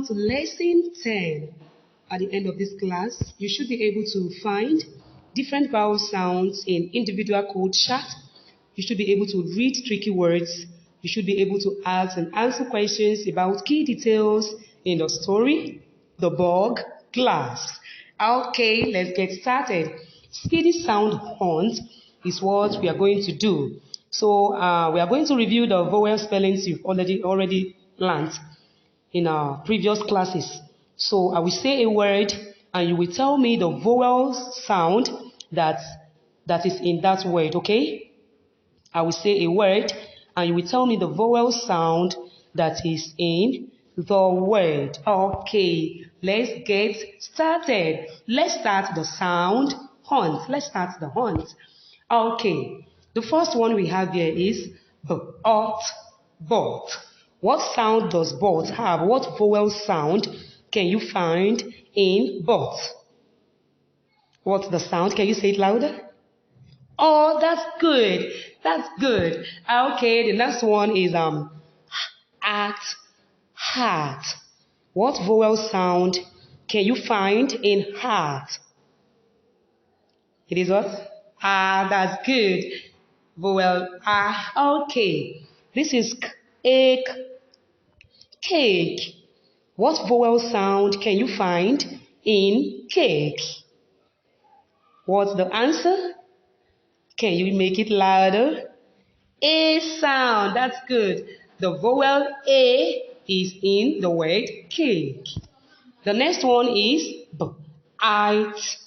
to lesson 10. At the end of this class, you should be able to find different vowel sounds in individual code chart. You should be able to read tricky words. You should be able to ask and answer questions about key details in the story, the bug, class. Okay, let's get started. Speedy sound hunt is what we are going to do. So we are going to review the vowel spellings you've already learned in our previous classes. So I will say a word and you will tell me the vowel sound that is in that word, okay? I will say a word and you will tell me the vowel sound that is in the word. Okay, let's get started. Let's start the sound hunt. Let's start the hunt. Okay, the first one we have here is but. What sound does but have? What vowel sound can you find in but? What's the sound? Can you say it louder? Oh, that's good. That's good. Okay, the next one is at, heart. What vowel sound can you find in heart? It is what? Ah, that's good. Vowel ah. Okay. This is cake. Cake. What vowel sound can you find in cake? What's the answer? Can you make it louder? A sound. That's good. The vowel A is in the word cake. The next one is b-ite.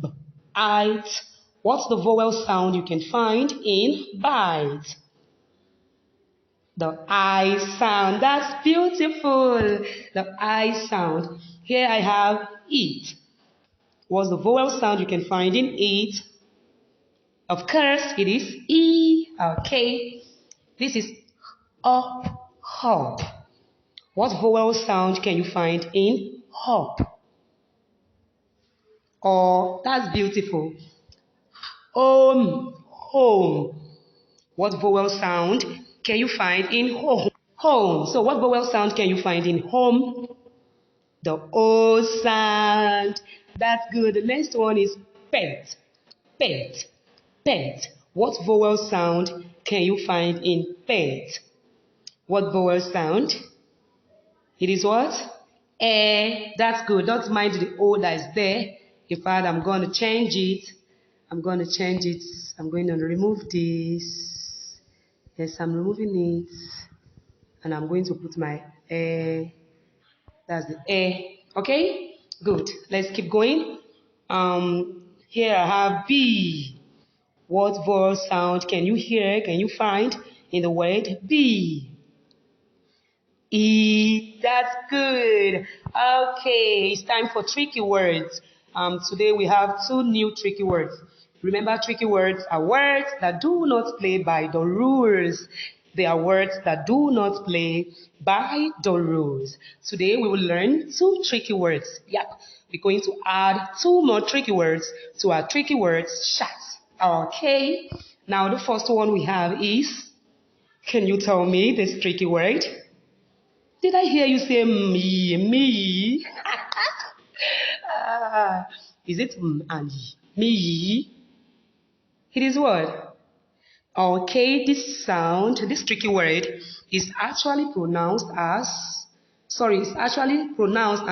B-ite. What's the vowel sound you can find in bite? The I sound. That's beautiful. The I sound. Here I have eat. What's the vowel sound you can find in eat? Of course, it is E. Okay. This is up, hop. What vowel sound can you find in hop? Oh, that's beautiful. Home. What vowel sound can you find in home? Home. So what vowel sound can you find in home? The O sound. That's good. The next one is pet. Pet. Pet. What vowel sound can you find in pet? What vowel sound? It is what? That's good. Don't mind the O that is there. In fact, I'm going to change it. I'm going to remove this. Yes, I'm removing it. And I'm going to put my That's the Okay? Good. Let's keep going. Here I have B. What vowel sound can you hear? Can you find in the word B? E. That's good. Okay, it's time for tricky words. Today we have two new tricky words. Remember, tricky words are words that do not play by the rules. They are words that do not play by the rules. Today we will learn two tricky words. Yep, we're going to add two more tricky words to our tricky words chat. Okay, now the first one we have is, can you tell me this tricky word? Did I hear you say me? Is it and me? It is what? Okay, this sound, this tricky word is actually pronounced and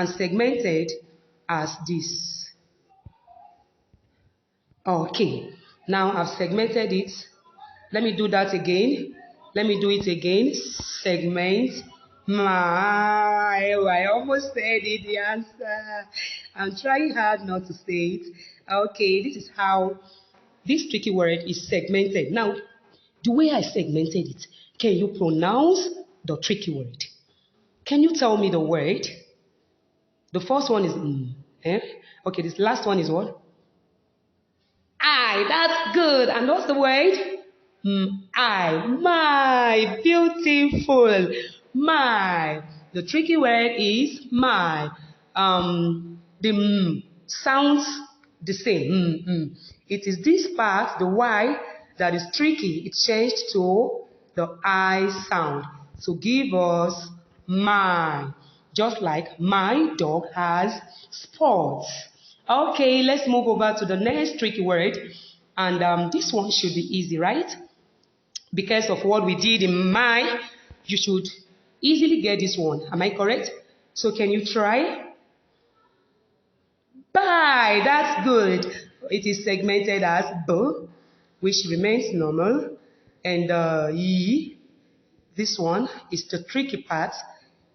segmented as this. Okay, now I've segmented it. Let me do that again. Let me do it again. Segment. I almost said it, the answer. I'm trying hard not to say it. Okay, this is how this tricky word is segmented. Now, the way I segmented it, can you pronounce the tricky word? Can you tell me the word? The first one is Okay, this last one is what? I. That's good. And what's the word? I. My. Beautiful. My. The tricky word is my. The sounds the same. It is this part, the Y, that is tricky. It changed to the I sound to give us my. Just like my dog has spots. Okay, let's move over to the next tricky word. And this one should be easy, right? Because of what we did in my, you should easily get this one. Am I correct? So can you try? Bye. That's good. It is segmented as B, which remains normal. And E, this one is the tricky part.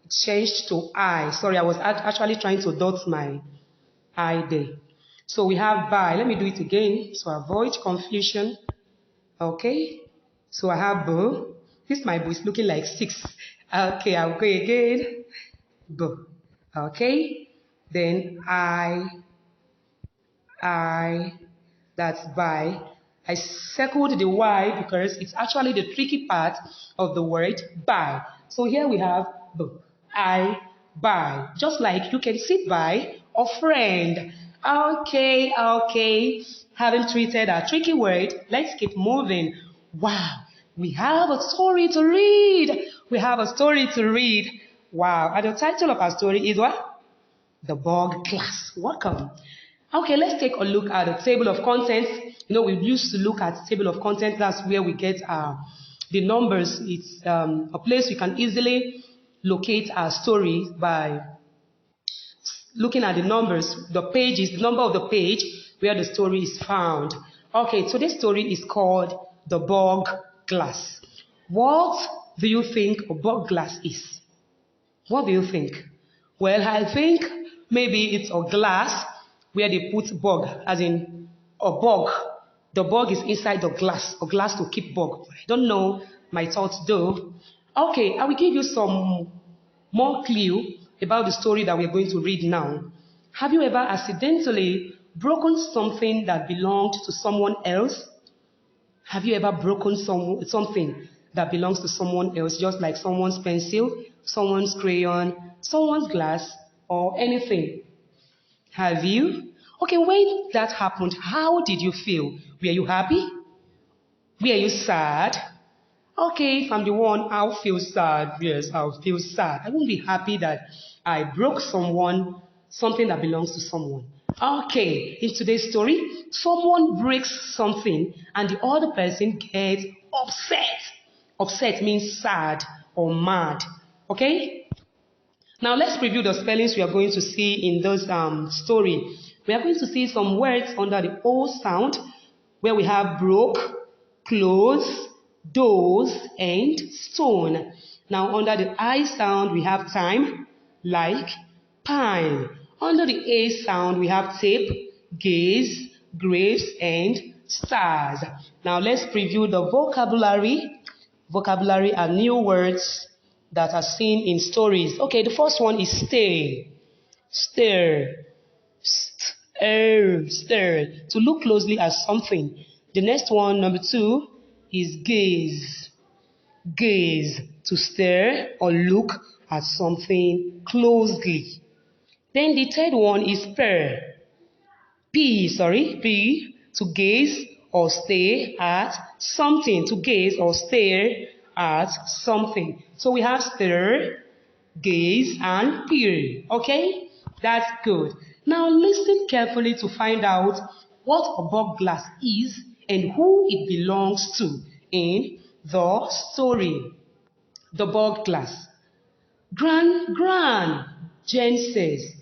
It changed to I. Sorry, I was actually trying to dot my I there. So we have bye. Let me do it again to avoid confusion. Okay. So I have B. This my B is looking like 6. Okay, I'll go again. B. Okay. Then that's by. I circled the Y because it's actually the tricky part of the word by. So here we have B, I, by. Just like you can sit by a friend. Okay. Having treated a tricky word, let's keep moving. Wow, we have a story to read. Wow, and the title of our story is what? The Bog Class. Welcome. Okay, let's take a look at the table of contents. We used to look at table of contents. That's where we get the numbers. It's a place we can easily locate our story by looking at the numbers. The page is the number of the page where the story is found. Okay, so this story is called The Bog Glass. What do you think a bog glass is? What do you think? Well, I think maybe it's a glass where they put bug, as in a bug. The bug is inside the glass, a glass to keep bug. I don't know my thoughts though. Okay, I will give you some more clue about the story that we're going to read now. Have you ever accidentally broken something that belonged to someone else? Have you ever broken something that belongs to someone else, just like someone's pencil, someone's crayon, someone's glass, or anything? Have you? Okay, when that happened, how did you feel? Were you happy? Were you sad? Okay, if I'm the one, I'll feel sad. Yes, I'll feel sad. I won't be happy that I broke something that belongs to someone. Okay, in today's story, someone breaks something and the other person gets upset. Upset means sad or mad. Okay? Now let's preview the spellings we are going to see in this story. We are going to see some words under the O sound where we have broke, close, dose, and stone. Now under the I sound we have time, like, pine. Under the A sound we have tape, gaze, grapes, and stars. Now let's preview the vocabulary. Vocabulary are new words that are seen in stories. Okay, the first one is stare. Stare. Stare. To look closely at something. The next one, number 2, is gaze. Gaze. To stare or look at something closely. Then the third one is pair. P. To gaze or stare at something. To gaze or stare at something. So we have stare, gaze, and peer. Okay? That's good. Now listen carefully to find out what a bog glass is and who it belongs to in the story. The bog glass. Gran, Jen says,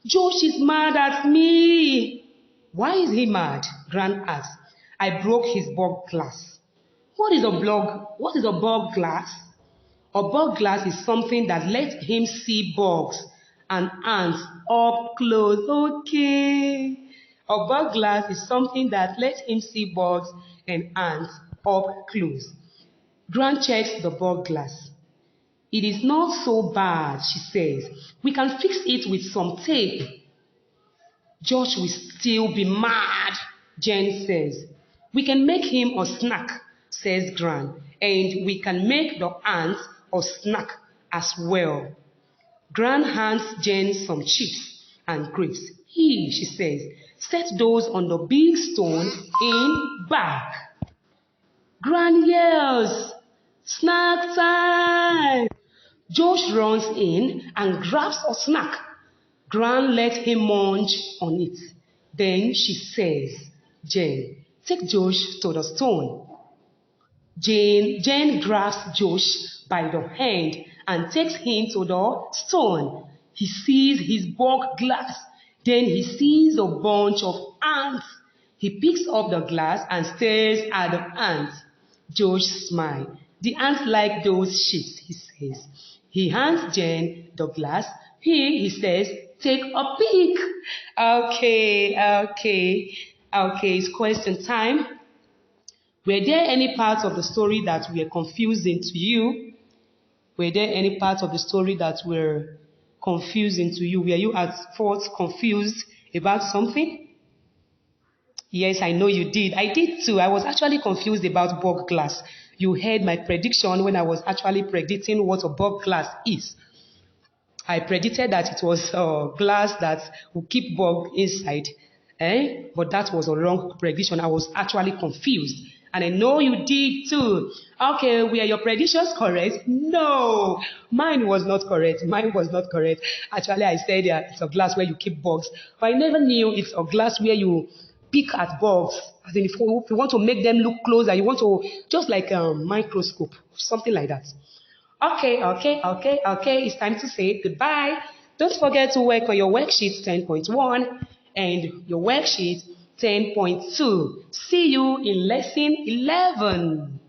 Josh is mad at me. Why is he mad? Gran asks. I broke his bog glass. What is a bog glass? A bog glass is something that lets him see bugs and ants up close. Okay. A bog glass is something that lets him see bugs and ants up close. Gran checks the bog glass. It is not so bad, she says. We can fix it with some tape. Josh will still be mad, Jen says. We can make him a snack, says Gran, and we can make the ants a snack as well. Gran hands Jen some chips and grapes. Here, she says, set those on the big stone in back. Gran yells, snack time! Josh runs in and grabs a snack. Gran lets him munch on it. Then she says, Jane, take Josh to the stone. Jane grabs Josh by the hand and takes him to the stone. He sees his bog glass. Then he sees a bunch of ants. He picks up the glass and stares at the ants. Josh smiles. The ants like those sheets, he says. He hands Jane the glass. He says, take a peek. Okay, it's question time. Were there any parts of the story that were confusing to you? Were there any parts of the story that were confusing to you? Were you at first confused about something? Yes, I know you did. I did too. I was actually confused about bug glass. You heard my prediction when I was actually predicting what a bug glass is. I predicted that it was glass that will keep bug inside. But that was a wrong prediction. I was actually confused. And I know you did too. Okay, were your predictions correct? No, mine was not correct. Actually, I said it's a glass where you keep bugs. But I never knew it's a glass where you pick at bugs. As in, if you want to make them look closer, you want to, just like a microscope, something like that. Okay. It's time to say goodbye. Don't forget to work on your worksheet 10.1 and your worksheet 10.2. See you in lesson 11.